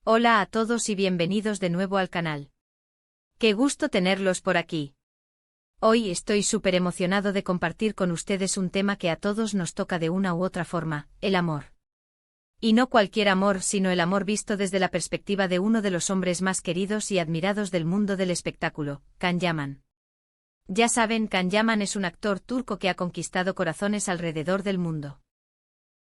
Hola a todos y bienvenidos de nuevo al canal. Qué gusto tenerlos por aquí. Hoy estoy súper emocionado de compartir con ustedes un tema que a todos nos toca de una u otra forma, el amor. Y no cualquier amor, sino el amor visto desde la perspectiva de uno de los hombres más queridos y admirados del mundo del espectáculo, Can Yaman. Ya saben, Can Yaman es un actor turco que ha conquistado corazones alrededor del mundo.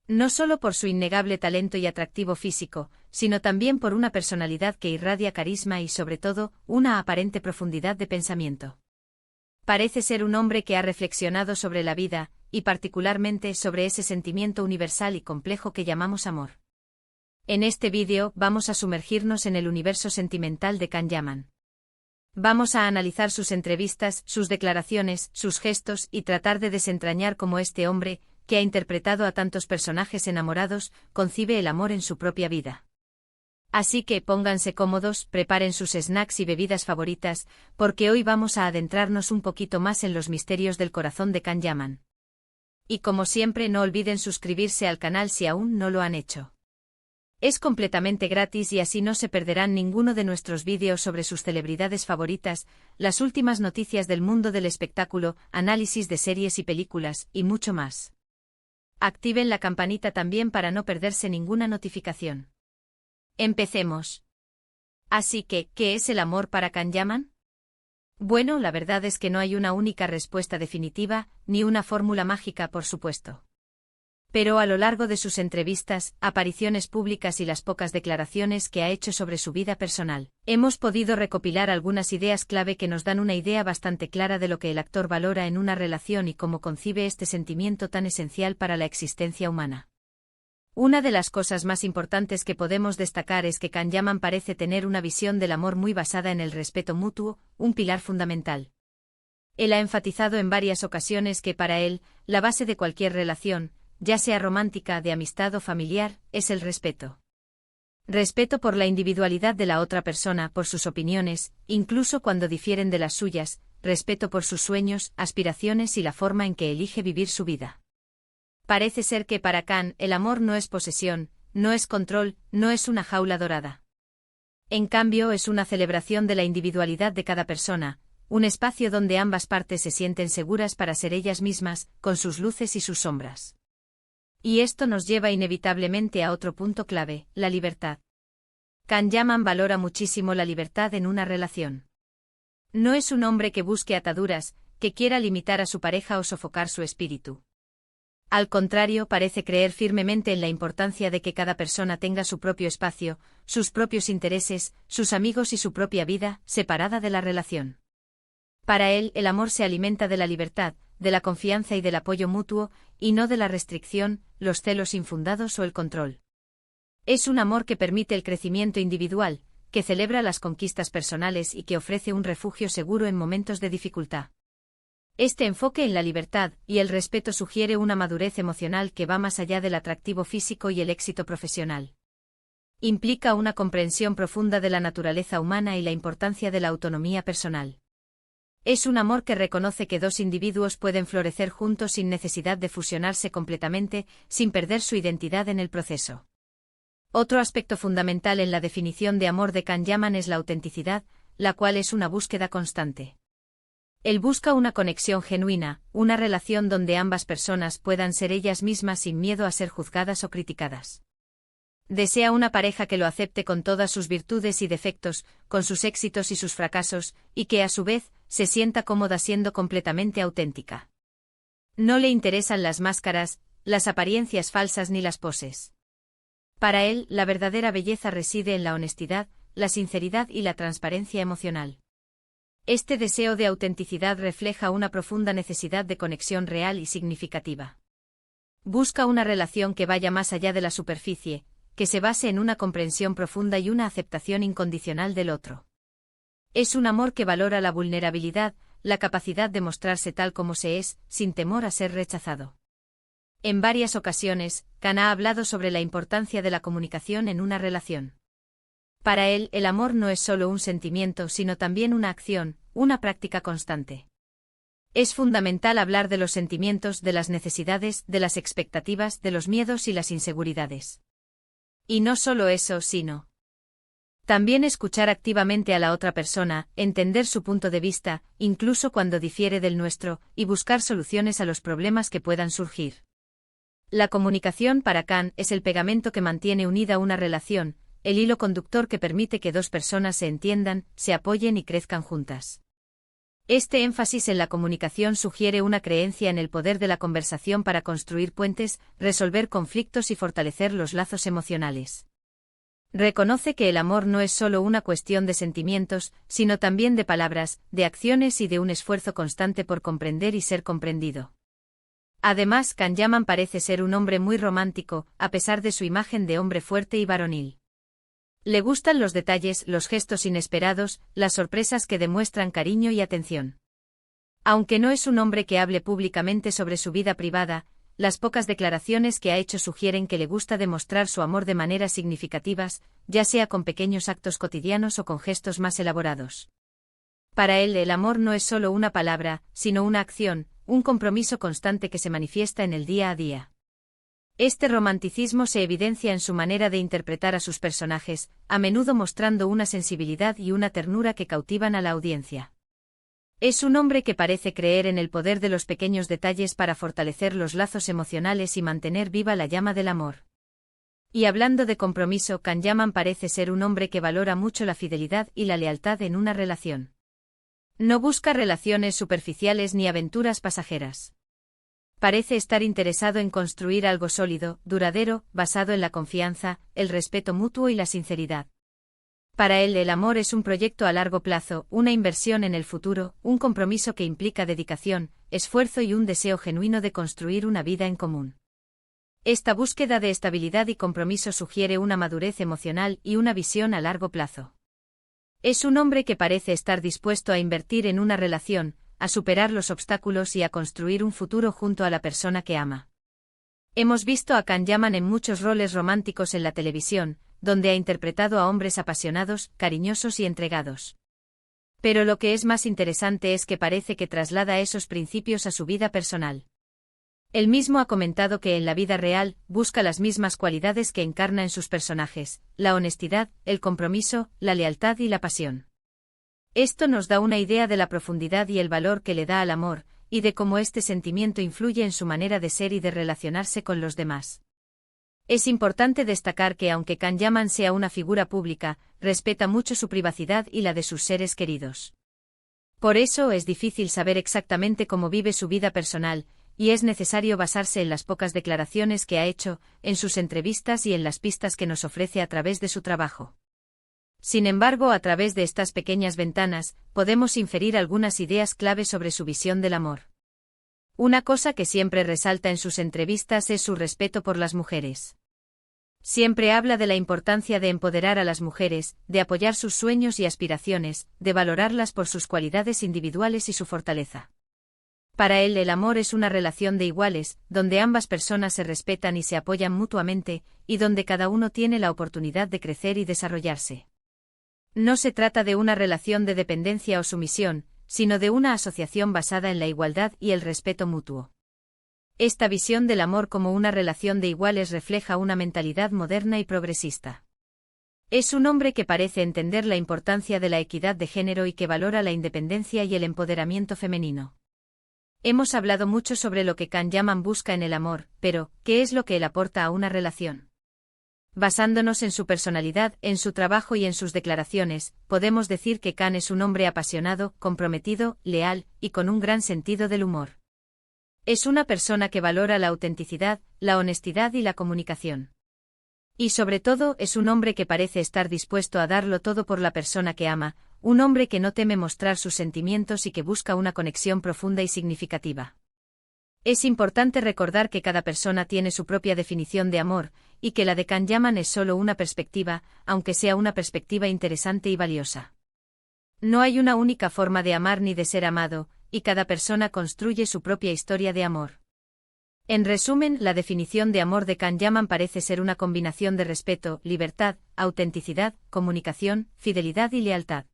No solo por su innegable talento y atractivo físico, sino también por una personalidad que irradia carisma y, sobre todo, una aparente profundidad de pensamiento. Parece ser un hombre que ha reflexionado sobre la vida, y particularmente sobre ese sentimiento universal y complejo que llamamos amor. En este vídeo vamos a sumergirnos en el universo sentimental de Can Yaman. Vamos a analizar sus entrevistas, sus declaraciones, sus gestos y tratar de desentrañar cómo este hombre, que ha interpretado a tantos personajes enamorados, concibe el amor en su propia vida. Así que pónganse cómodos, preparen sus snacks y bebidas favoritas, porque hoy vamos a adentrarnos un poquito más en los misterios del corazón de Can Yaman. Y como siempre, no olviden suscribirse al canal si aún no lo han hecho. Es completamente gratis y así no se perderán ninguno de nuestros vídeos sobre sus celebridades favoritas, las últimas noticias del mundo del espectáculo, análisis de series y películas, y mucho más. Activen la campanita también para no perderse ninguna notificación. Empecemos. Así que, ¿qué es el amor para Can Yaman? Bueno, la verdad es que no hay una única respuesta definitiva, ni una fórmula mágica, por supuesto. Pero a lo largo de sus entrevistas, apariciones públicas y las pocas declaraciones que ha hecho sobre su vida personal, hemos podido recopilar algunas ideas clave que nos dan una idea bastante clara de lo que el actor valora en una relación y cómo concibe este sentimiento tan esencial para la existencia humana. Una de las cosas más importantes que podemos destacar es que Can Yaman parece tener una visión del amor muy basada en el respeto mutuo, un pilar fundamental. Él ha enfatizado en varias ocasiones que para él, la base de cualquier relación, ya sea romántica, de amistad o familiar, es el respeto. Respeto por la individualidad de la otra persona, por sus opiniones, incluso cuando difieren de las suyas, respeto por sus sueños, aspiraciones y la forma en que elige vivir su vida. Parece ser que para Can, el amor no es posesión, no es control, no es una jaula dorada. En cambio, es una celebración de la individualidad de cada persona, un espacio donde ambas partes se sienten seguras para ser ellas mismas, con sus luces y sus sombras. Y esto nos lleva inevitablemente a otro punto clave, la libertad. Can Yaman valora muchísimo la libertad en una relación. No es un hombre que busque ataduras, que quiera limitar a su pareja o sofocar su espíritu. Al contrario, parece creer firmemente en la importancia de que cada persona tenga su propio espacio, sus propios intereses, sus amigos y su propia vida, separada de la relación. Para él, el amor se alimenta de la libertad, de la confianza y del apoyo mutuo, y no de la restricción, los celos infundados o el control. Es un amor que permite el crecimiento individual, que celebra las conquistas personales y que ofrece un refugio seguro en momentos de dificultad. Este enfoque en la libertad y el respeto sugiere una madurez emocional que va más allá del atractivo físico y el éxito profesional. Implica una comprensión profunda de la naturaleza humana y la importancia de la autonomía personal. Es un amor que reconoce que dos individuos pueden florecer juntos sin necesidad de fusionarse completamente, sin perder su identidad en el proceso. Otro aspecto fundamental en la definición de amor de Can Yaman es la autenticidad, la cual es una búsqueda constante. Él busca una conexión genuina, una relación donde ambas personas puedan ser ellas mismas sin miedo a ser juzgadas o criticadas. Desea una pareja que lo acepte con todas sus virtudes y defectos, con sus éxitos y sus fracasos, y que a su vez, se sienta cómoda siendo completamente auténtica. No le interesan las máscaras, las apariencias falsas ni las poses. Para él, la verdadera belleza reside en la honestidad, la sinceridad y la transparencia emocional. Este deseo de autenticidad refleja una profunda necesidad de conexión real y significativa. Busca una relación que vaya más allá de la superficie, que se base en una comprensión profunda y una aceptación incondicional del otro. Es un amor que valora la vulnerabilidad, la capacidad de mostrarse tal como se es, sin temor a ser rechazado. En varias ocasiones, Can ha hablado sobre la importancia de la comunicación en una relación. Para él, el amor no es solo un sentimiento, sino también una acción, una práctica constante. Es fundamental hablar de los sentimientos, de las necesidades, de las expectativas, de los miedos y las inseguridades. Y no solo eso, sino También escuchar activamente a la otra persona, entender su punto de vista, incluso cuando difiere del nuestro, y buscar soluciones a los problemas que puedan surgir. La comunicación para Can es el pegamento que mantiene unida una relación, el hilo conductor que permite que dos personas se entiendan, se apoyen y crezcan juntas. Este énfasis en la comunicación sugiere una creencia en el poder de la conversación para construir puentes, resolver conflictos y fortalecer los lazos emocionales. Reconoce que el amor no es solo una cuestión de sentimientos, sino también de palabras, de acciones y de un esfuerzo constante por comprender y ser comprendido. Además, Can Yaman parece ser un hombre muy romántico, a pesar de su imagen de hombre fuerte y varonil. Le gustan los detalles, los gestos inesperados, las sorpresas que demuestran cariño y atención. Aunque no es un hombre que hable públicamente sobre su vida privada, las pocas declaraciones que ha hecho sugieren que le gusta demostrar su amor de maneras significativas, ya sea con pequeños actos cotidianos o con gestos más elaborados. Para él el amor no es solo una palabra, sino una acción, un compromiso constante que se manifiesta en el día a día. Este romanticismo se evidencia en su manera de interpretar a sus personajes, a menudo mostrando una sensibilidad y una ternura que cautivan a la audiencia. Es un hombre que parece creer en el poder de los pequeños detalles para fortalecer los lazos emocionales y mantener viva la llama del amor. Y hablando de compromiso, Can Yaman parece ser un hombre que valora mucho la fidelidad y la lealtad en una relación. No busca relaciones superficiales ni aventuras pasajeras. Parece estar interesado en construir algo sólido, duradero, basado en la confianza, el respeto mutuo y la sinceridad. Para él el amor es un proyecto a largo plazo, una inversión en el futuro, un compromiso que implica dedicación, esfuerzo y un deseo genuino de construir una vida en común. Esta búsqueda de estabilidad y compromiso sugiere una madurez emocional y una visión a largo plazo. Es un hombre que parece estar dispuesto a invertir en una relación, a superar los obstáculos y a construir un futuro junto a la persona que ama. Hemos visto a Can Yaman en muchos roles románticos en la televisión, donde ha interpretado a hombres apasionados, cariñosos y entregados. Pero lo que es más interesante es que parece que traslada esos principios a su vida personal. Él mismo ha comentado que en la vida real busca las mismas cualidades que encarna en sus personajes: la honestidad, el compromiso, la lealtad y la pasión. Esto nos da una idea de la profundidad y el valor que le da al amor, y de cómo este sentimiento influye en su manera de ser y de relacionarse con los demás. Es importante destacar que aunque Can Yaman sea una figura pública, respeta mucho su privacidad y la de sus seres queridos. Por eso es difícil saber exactamente cómo vive su vida personal, y es necesario basarse en las pocas declaraciones que ha hecho, en sus entrevistas y en las pistas que nos ofrece a través de su trabajo. Sin embargo, a través de estas pequeñas ventanas, podemos inferir algunas ideas clave sobre su visión del amor. Una cosa que siempre resalta en sus entrevistas es su respeto por las mujeres. Siempre habla de la importancia de empoderar a las mujeres, de apoyar sus sueños y aspiraciones, de valorarlas por sus cualidades individuales y su fortaleza. Para él el amor es una relación de iguales, donde ambas personas se respetan y se apoyan mutuamente, y donde cada uno tiene la oportunidad de crecer y desarrollarse. No se trata de una relación de dependencia o sumisión, sino de una asociación basada en la igualdad y el respeto mutuo. Esta visión del amor como una relación de iguales refleja una mentalidad moderna y progresista. Es un hombre que parece entender la importancia de la equidad de género y que valora la independencia y el empoderamiento femenino. Hemos hablado mucho sobre lo que Can Yaman busca en el amor, pero, ¿qué es lo que él aporta a una relación? Basándonos en su personalidad, en su trabajo y en sus declaraciones, podemos decir que Can es un hombre apasionado, comprometido, leal, y con un gran sentido del humor. Es una persona que valora la autenticidad, la honestidad y la comunicación. Y sobre todo, es un hombre que parece estar dispuesto a darlo todo por la persona que ama, un hombre que no teme mostrar sus sentimientos y que busca una conexión profunda y significativa. Es importante recordar que cada persona tiene su propia definición de amor, y que la de Can Yaman es solo una perspectiva, aunque sea una perspectiva interesante y valiosa. No hay una única forma de amar ni de ser amado, y cada persona construye su propia historia de amor. En resumen, la definición de amor de Can Yaman parece ser una combinación de respeto, libertad, autenticidad, comunicación, fidelidad y lealtad.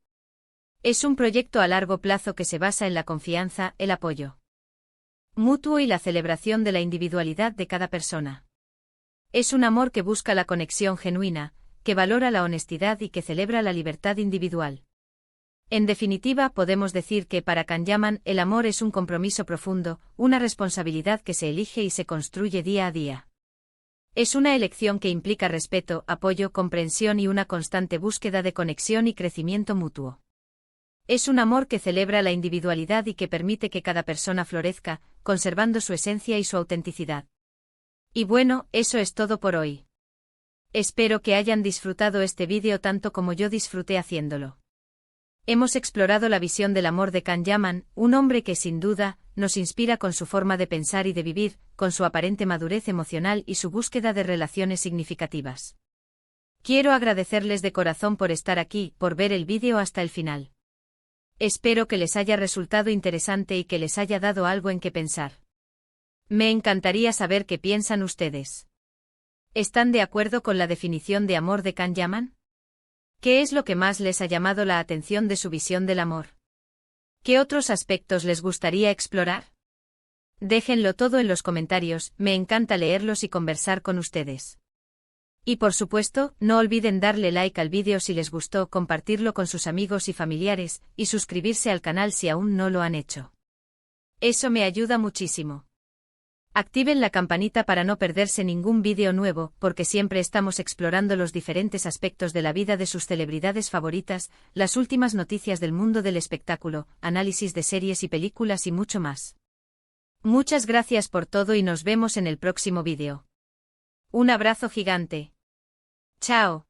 Es un proyecto a largo plazo que se basa en la confianza, el apoyo mutuo y la celebración de la individualidad de cada persona. Es un amor que busca la conexión genuina, que valora la honestidad y que celebra la libertad individual. En definitiva, podemos decir que para Kanyaman el amor es un compromiso profundo, una responsabilidad que se elige y se construye día a día. Es una elección que implica respeto, apoyo, comprensión y una constante búsqueda de conexión y crecimiento mutuo. Es un amor que celebra la individualidad y que permite que cada persona florezca, conservando su esencia y su autenticidad. Y bueno, eso es todo por hoy. Espero que hayan disfrutado este vídeo tanto como yo disfruté haciéndolo. Hemos explorado la visión del amor de Kanyaman, un hombre que sin duda nos inspira con su forma de pensar y de vivir, con su aparente madurez emocional y su búsqueda de relaciones significativas. Quiero agradecerles de corazón por estar aquí, por ver el vídeo hasta el final. Espero que les haya resultado interesante y que les haya dado algo en que pensar. Me encantaría saber qué piensan ustedes. ¿Están de acuerdo con la definición de amor de Kanyaman? ¿Qué es lo que más les ha llamado la atención de su visión del amor? ¿Qué otros aspectos les gustaría explorar? Déjenlo todo en los comentarios, me encanta leerlos y conversar con ustedes. Y por supuesto, no olviden darle like al vídeo si les gustó, compartirlo con sus amigos y familiares, y suscribirse al canal si aún no lo han hecho. Eso me ayuda muchísimo. Activen la campanita para no perderse ningún vídeo nuevo, porque siempre estamos explorando los diferentes aspectos de la vida de sus celebridades favoritas, las últimas noticias del mundo del espectáculo, análisis de series y películas y mucho más. Muchas gracias por todo y nos vemos en el próximo vídeo. Un abrazo gigante. Chao.